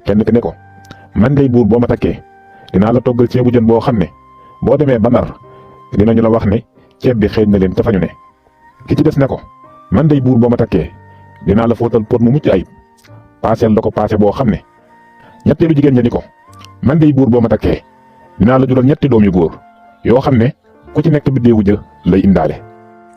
kenn ki ne ko man day buur boo ma takkee dinaa la toggal ceebu jën boo xam ne boo demee ba Ndar dinañu la wax ne ceeb bi xeeñ na leen ca fa ñu ne. ki ci des ne ko man day buur boo ma takkee dinaa la fóotal pot mu mucc ayib paaseel la ko paase boo xam ne. ñetteelu jigéen ña ni ko man day buur boo ma takkee dinaa la jural ñetti doom yu góor yoo xam ne ku ci nekk biddeewu jë lay indaale.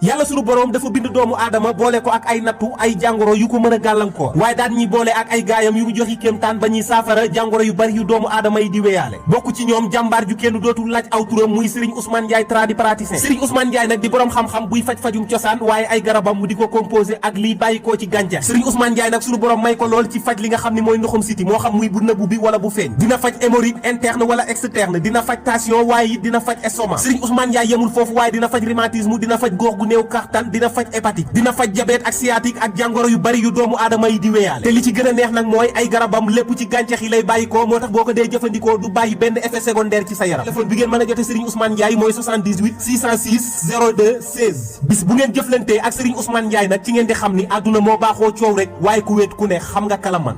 yàlla sunu borom dafa bind doomu aadama boole ko ak ay nattu ay jàngoro yu ko mën a gàllankoor waaye daan ñuy boole ak ay gaayam yu mu joxi kéemtaan ba ñuy saafara jàngoro yu bari yu doomu aadama yi di weyaale bokk ci ñoom jàmbaar ju kenn dootul laaj aw turam muy Serigne Ousmane Ndiaye tradipraticien Serigne Ousmane Ndiaye nag di borom xam-xam buy faj-fajum cosaan waaye ay garabam mu di ko composé ak liy bàyyikoo ci gàncax Serigne Ousmane Ndiaye nag sunu borom may ko lool ci faj li nga xam ne mooy ndoxum siti moo xam muy bu nëbbu bi wala bu feeñ dina faj hémorroïde interne wala externe dina faj tension waaye it dina faj estomac Serigne Ousmane Ndiaye yemul foofu waaye dina faj rhumatisme dina faj góox gu néew kàttan faj hépatique dina faj diabète ak sciatique ak jàngoro yu bari yu doomu aadama yi di wéyaale te li ci gën a neex nag mooy ay garabam lépp ci gàncax yi lay bàyyikoo moo tax boo ko dee jëfandikoo du bàyyi benn effet secondaire ci sa yaram téléphone bi ngeen mën a jote Serigne Ousmane Ndiaye mooy 78 606 02 16 bis bu ngeen jëflantee ak Serigne Ousmane Ndiaye nag ci ngeen di xam ni àdduna moo baaxoo coow rek waaye ku wéet ku ne xam nga kala man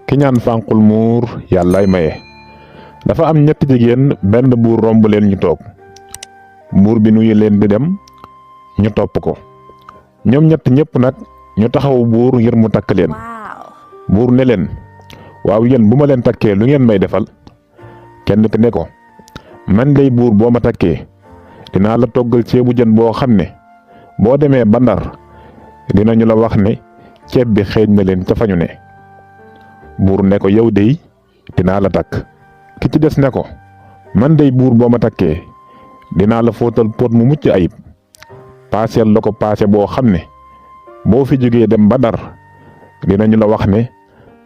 ki ñaan fànqul muur yàllaay maye dafa am ñetti jigéen benn buur romb leen ñu toog buur bi nuyu leen di dem ñu topp ko ñoom ñett ñëpp nag ñu taxaw buur ngir mu takk leen buur ne leen waaw yéen bu ma leen takkee lu ngeen may defal kenn ki ne ko man day buur boo ma takkee dinaa la toggal ceebu jën boo xam ne boo demee ba Ndar dinañu la wax ne ceeb bi xeeñ na leen ca fa ñu ne buur ne ko yow dey dinaa la takk ki ci des ne ko man day buur boo ma takkee dinaa la fóotal pot mu mucc ayib paaseel la ko paase boo xam ne boo fi jógee dem ba Ndar dinañu la wax ne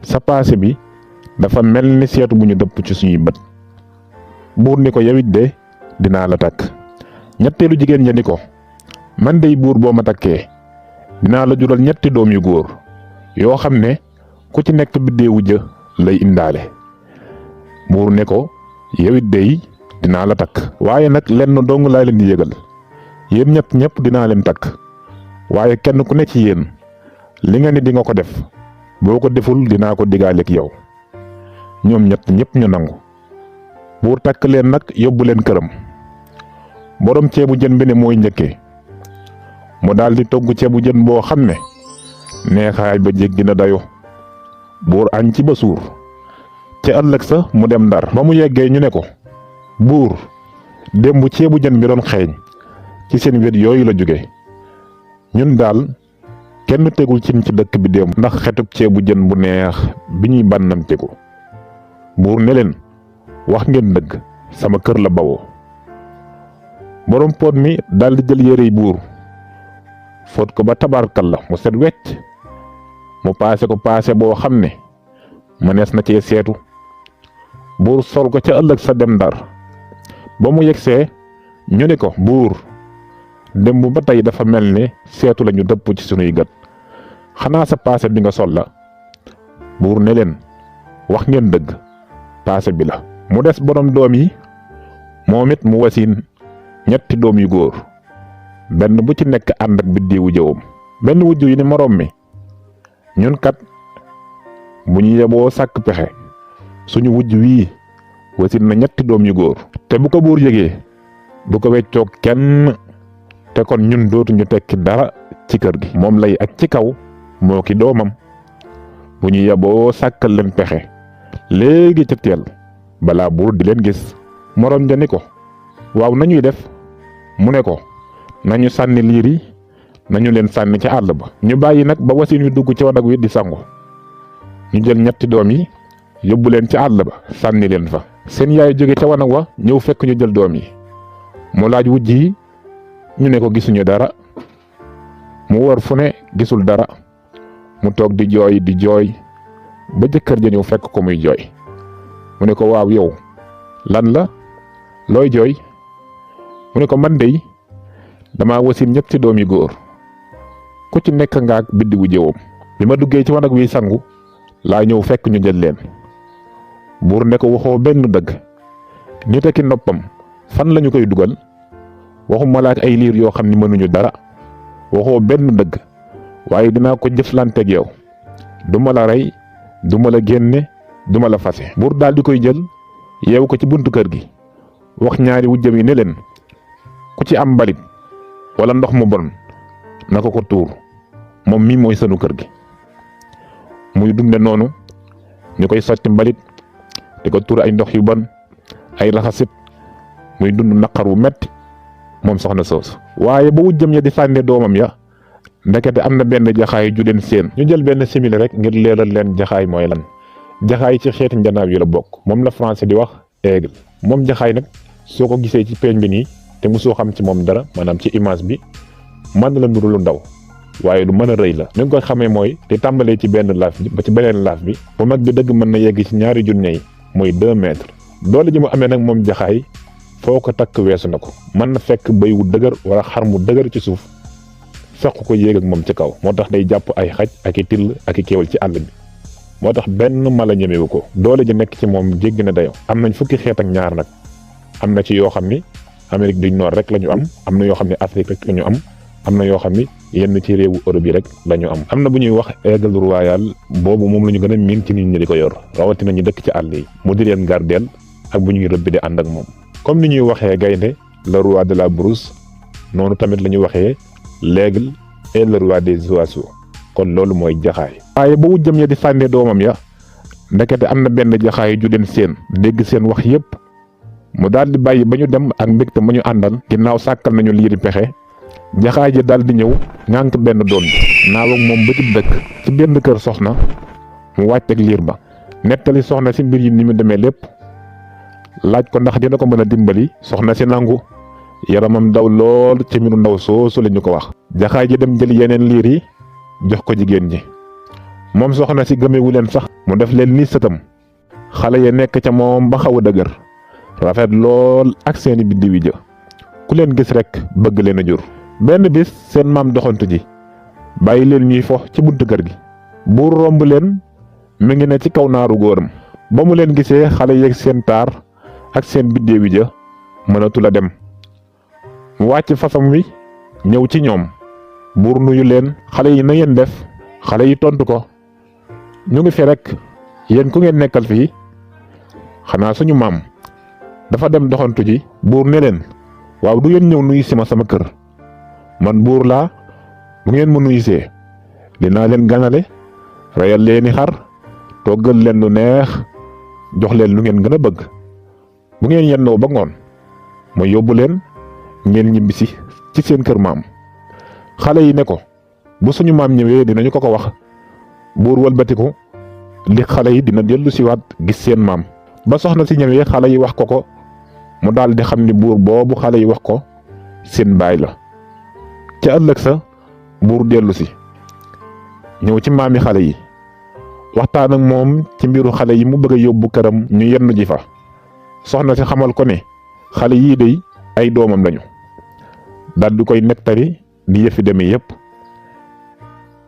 sa paase bi dafa mel ni seetu bu ñu dëpp ci suñuy bët buur ni ko yawit de dinaa la takk ñetteelu jigéen ña ni ko man dey buur boo ma takkee dinaa la jural ñetti doom yu góor yoo xam ne ku ci nekk biddeewu jë lay indaale buur ne ko yawit dey dinaa la takk waaye nag lenn dong laa leen di yëgal yéen ñëpp dinaa leen takk waaye kenn ku ne ci yéen li nga ni di nga ko def boo ko deful dinaa ko digaaleeg yow ñoom ñëpp ñu nangu buur takk leen nag yóbbu leen këram borom ceebu jën bi ne mooy njëkkee mu daldi togg ceebu jën boo xam ne neexaay ba jéggi na dayo buur añ ci ba suur ca ëllëg sa mu dem Ndar ba mu yeggee ñu ne ko buur démb ceebu jën bi doon xeeñ ci seen wet yooyu la jóge ñun daal kenn tegul cin ci dëkk bi démb ndax xetub ceebu jën bu neex bi ñuy bànnamteku buur ne leen wax ngeen dëgg sama kër la bawoo borom pot mi daldi jël yérey buur fóot ko ba tabarkal la mu set wecc mu paase ko paase boo xam ne mënees na cee seetu buur sol ko ca ëllëg sa dem Ndar ba mu yegsee ñu ne ko buur démb ba tey dafa mel ne seetu lañu dëpp ci sunuy gët xanaa sa paase bi nga sol la buur ne leen wax ngeen dëgg paase bi la mu des borom doom yi moom it mu wasiin ñetti doom yu góor benn bu ci nekk ànd ak biddiwu jëwam benn wujju yi ni moroom mi ñun kat bu ñu yeboo sàkk pexe suñu wujj wii wasin na ñetti doom yu góor te bu ko buur yëgee du ko weccoog kenn te kon ñun dootuñu tekki dara ci kër gi moom lay ak ci kaw moo ki doomam bu ñu yeboo sàkkal leen pexe léegi ca teel balaa buur di leen gis moroom ja ni ko waaw nañuy def mu ne ko nañu sànni liir yi nañu leen sànni ca àll ba ñu bàyyi nag ba wasin wi dugg ci wanag wi di sangu ñu jël ñetti doom yi yóbbu leen ci àll ba sànni leen fa seen yaay jóge ca wanag wa ñëw fekk ñu jël doom yi mu laaj wujj yi ñu ne ko gisuñu dara mu wër fu ne gisul dara mu toog di jooy ba jëkkër ja ñëw fekk ko muy jooy mu ne ko waaw yow lan la looy jooy mu ne ko man dey dama wasin ñetti doom yi góor ku ci nekk nga ak biddiwu jëwam bi ma duggee ci wanag wi sangu laa ñëw fekk ñu jël leen buur ne ko waxoo benn dëgg nit ak i noppam fan lañu koy dugal waxuma la ak ay liir yoo xam ni mënuñu dara waxoo benn dëgg waaye dinaa ko jëflanteeg yow duma la rey duma la génne duma la fase. buur daal di koy jël yeewu ko ci buntu kër gi wax ñaari wujjam yi ne leen ku ci am mbalit wala ndox mu bon na ko tuur moom mii mooy sunu kër gi. muy dunde noonu ñu koy sotti mbalit di ko tuur ay ndox yu bon ay raxasit muy dund naqar wu metti moom soxna soosu. waaye ba wujjam ya di sànne doomam ya ndekete am na benn jaxaay ju leen seen. ñu jël benn simili rek ngir leeral leen jaxaay mooy lan. jaxaay ci xeeti njanaaw yi la bokk moom la français di wax aigle. moom jaxaay nag soo ko gisee ci peeñ bi nii te mosoo xam ci moom dara maanaam ci image bi mën na la nuru lu ndaw waaye lu mën a rëy la. ni nga koy xamee mooy di tàmbalee ci benn laaf bi ba ci beneen laaf bi bu mag bi dëgg mën na yegg ci 2 junne yi muy 2 mètres. doole ji mu amee nag moom jaxaay foo ko takk weesu na ko. mën na fekk bëy wu dëgër wala xar mu dëgër ci suuf fekk ko yéeg ak moom ci kaw. moo tax day jàpp ay xaj ak i till ak i kéwal ci àll bi moo tax benn mala ñemewu ko. doole ji nekk ci moom jéggi na dayo. am nañ fukki xeet ak ñaar nag am na ci yoo xam ni Amérique du Nord rek la ñu am na yoo xam ne Afrique rek la ñu am na yoo xam ni yenn ci réewu Europe yi rek la ñu am na bu ñuy wax aigle royal boobu moom la ñu gën a miin ci nit ñi di ko yor rawatina ñu dëkk ci àll yi mu di leen gardeel ak bu ñuy rëbbi di ànd ak moom. comme ni ñuy waxee gaynde le roi de la brousse noonu tamit la ñuy waxee l'aigle et le roi des oiseaux kon loolu mooy jaxaay. waaye ba wujjam ya di sànne doomam ya ndekete am na benn jaxaay ju leen seen dégg seen wax yépp mu daal di bàyyi ba ñu dem ak mbégte ma ñu àndal ginnaaw sàkkal nañu liiri pexe. jaxaay ji daal di ñëw ŋànk benn doon bi naaw ak moom ba ci dëkk ci benn kër soxna mu wàcc ak liir ba nettali soxna si mbir yi ni mu demee lépp laaj ko ndax dina ko mën a dimbali. soxna si nangu yaramam daw lool ci mbiru ndaw soosu la ñu ko wax. jaxaay ji dem jël yeneen liir yi jox ko jigéen ji moom soxna si gëmewu leen sax mu def leen ni sëtam. xale ya nekk ca moom ba xaw a dëgër rafet lool ak seeni biddiw yi jë ku leen gis rek bëgg leen a jur. benn bis seen maam doxantu ji bàyyi leen ñuy fo ci buntu kër gi buur romb leen mi ngi ne ci kaw naaru góoram ba mu leen gisee xale yeeg seen taar ak seen biddéewi ja mënatu la dem mu wàcc fasam wi ñëw ci ñoom buur nuyu leen xale yi na ngeen def. xale yi tontu ko ñu ngi fi rek yéen ku ngeen nekkal fii xanaa suñu maam dafa dem doxantu ji. buur ne leen waaw du ngeen ñëw nuyu si ma sama kër man buur laa bu ngeen ma nuyusee dinaa leen ganale reyal leeni xar toggal leen lu neex jox leen lu ngeen gën a bëgg bu ngeen yennoo ba ngoon ma yóbbu leen ngeen ñibbisi ci seen kër maam. xale yi ne ko bu suñu maam ñëwee dinañu ko wax. buur wëlbatiku li xale yi dina dellu siwaat gis seen maam. ba soxna si ñëwee xale yi wax ko mu daal di xam ni buur boobu xale yi wax ko seen baay la. ca ëllëg sa buur dellu si ñëw ci maami xale yi waxtaan ak moom ci mbiru xale yi mu bëgg a yóbbu këram ñu yenn ji fa. soxna si xamal ko ne xale yii dey ay doomam lañu daal di koy nettali di yëfi demee yépp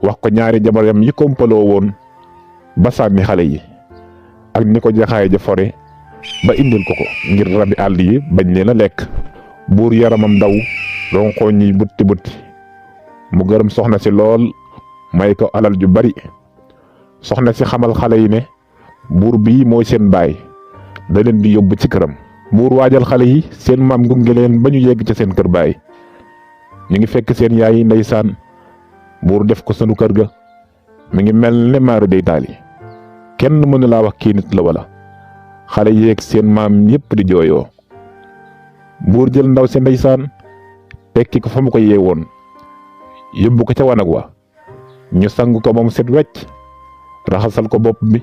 wax ko ñaari jabaram yi kompaloo woon ba sànni xale yi ak ni ko jaxaay ja fore ba indil ko ngir rabi àll yi bañ leen a lekk. buur yaramam daw ronkoñ yi butti mu gërëm soxna si lool may ko alal ju bari. soxna si xamal xale yi ne buur bii mooy seen baay da leen di yóbbu ci këram. buur waajal xale yi seen maam gunge leen ba ñu yegg ca seen kër baay ñu ngi fekk seen yaay yi ndeysaan buur def ko sunu kër ga mi ngi mel ne maara day taali kenn mënu laa wax kii nit la wala. xale yeeg seen maam yépp di jooyoo. buur jël ndaw si ndeysaan tekki ko fa mu ko yeewoon yóbbu ko ca wanag wa ñu sang ko moom set wecc raxasal ko bopp bi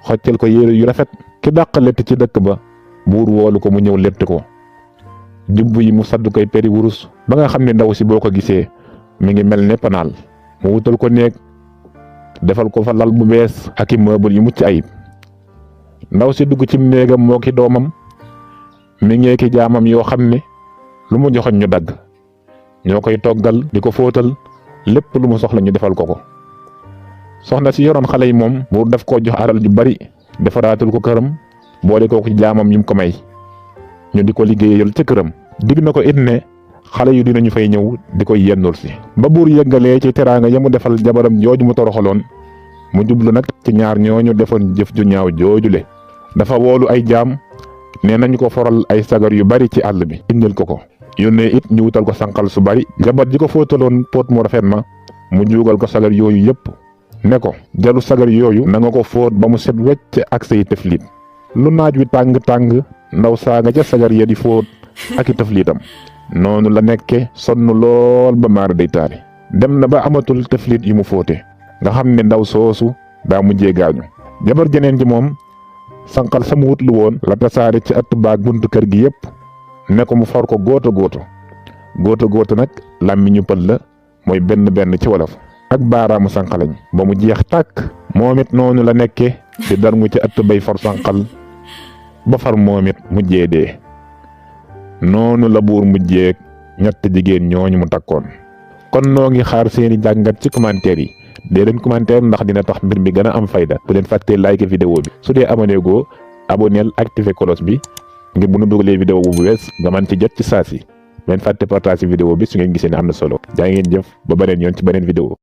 xoccal ko yére yu rafet. ki dàq lett ci dëkk ba buur woolu ko mu ñëw lett ko jubbu yi mu sadd koy peri wurus ba nga xam ne ndaw si boo ko gisee mi ngi mel ne panaal. mu wutal ko néeg defal ko fa lal bu bees ak i meuble yu mucc ayib. ndaw si dugg ci néegam moo ki doomam mi ngee ki jaamam yoo xam ne lu mu joxoñ ñu dagg ñoo koy toggal di ko fóotal lépp lu mu soxla ñu defal ko. soxna si yoroon xale yi moom buur daf koo jox alal ju bari defaraatul ko këram boole ko ci jaamam yim ko may ñu di ko liggéeyal ca këram. dig na ko it ne xale yu dinañu fay ñëw di koy yennul si. ba buur yëggalee ci teraanga ya mu defal jabaram jooju mu toroxaloon mu jublu nag ci ñaar ñooñu defoon jëf ju ñaaw joojule. dafa woolu ay jaam nee nañu ko foral ay sagar yu bari ci àll bi indil ko yónnee it ñu wutal ko sànqal su bari. jabar ji ko fóotaloon póot mu rafet ma mu juugal ko sagar yooyu yépp ne ko jalu sagar yooyu na nga ko fóot ba mu set wecc ak say teflit. lu naaj wi tàng ndaw saa nga ca sagar ya di fóot ak i teflitam. noonu la nekke sonn lool ba maar day taali. dem na ba amatul teflit yu mu fóote nga xam ne ndaw soosu daa mujjee gaañu. jabar jeneen ji moom sànqal sama wut lu woon la tasaare ci ëtt baag buntu kër gi yépp ne ko mu for ko góoto góoto nag làmmiñu pël la mooy benn ci wolof ak baaraamu sànqalañ ba mu jeex tàkk. moom it noonu la nekke di darngu ci ëtt bay for sànqal ba far moom it mujjee dee. noonu la buur mujjee ñett jigéen ñooñu mu takkoon. kon noo ngi xaar seeni jàngat ci commentaire yi. dee leen commentaire ndax dina tax mbir mi gën a am fayda. bu leen fàttee like vidéo bi. su dee abonné goo abonneel activé cloche bi ngir bu nu dugalee vidéo bu bees nga mën ci jot ci saa si. bu leen fàtte partage vidéo bi su ngeen gisee ne am na solo. jaa ngeen jëf ba beneen yoon ci beneen vidéo.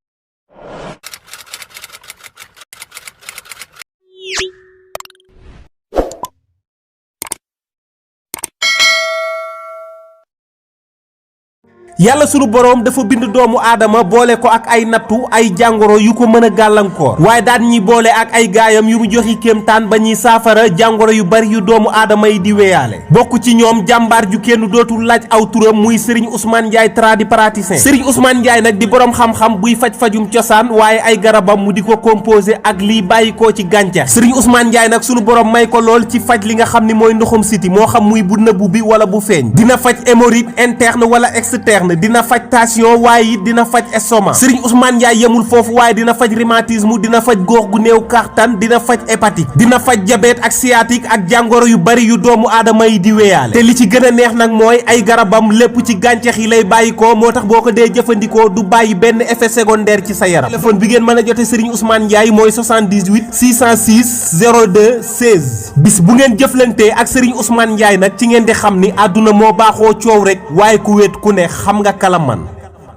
yàlla sunu boroom dafa bind doomu aadama boole ko ak ay nattu ay jàngoro yu ko mën a gàllankoor waaye daan ñi boole ak ay gaayam yu mu joxi kéemtaan ba ñuy saafara jàngoro yu bari yu doomu aadama yi di weyaale bokk ci ñoom jàmbaar ju kenn dootul laaj aw turam muy Serigne Ousmane Ndiaye tradipraticien Serigne Ousmane Ndiaye nag di boroom xam-xam buy faj-fajum cosaan waaye ay garabam mu di ko composé ak liy bàyyikoo ci gàncax Serigne Ousmane Ndiaye nag sunu boroom may ko lool ci faj li nga xam ni mooy ndoxum siti moo xam muy bu nëbbu bi wala bu feeñ dina faj hémorroïde interne wala externe dina faj tension waaye it dina faj estomac Serigne Ousmane Ndiaye yemul foofu waaye dina faj rhumatisme dina faj góox gu néew kàttan dina faj hépatique dina faj diabète ak sciatique ak jàngoro yu bari yu doomu aadama yi di weyaale te li ci gën a neex nag mooy ay garabam lépp ci gàncax yi lay bàyyikoo moo tax boo ko dee jëfandikoo du bàyyi benn effet secondaire ci sa yaram téléphone bi ngeen mën a jote Serigne Ousmane Ndiaye mooy 78 606 02 16 bis bu ngeen jëflantee ak Serigne Ousmane Ndiaye nag ci ngeen di xam ni àdduna moo baaxoo coow rek waaye ku wéet ku ne xam nga kala man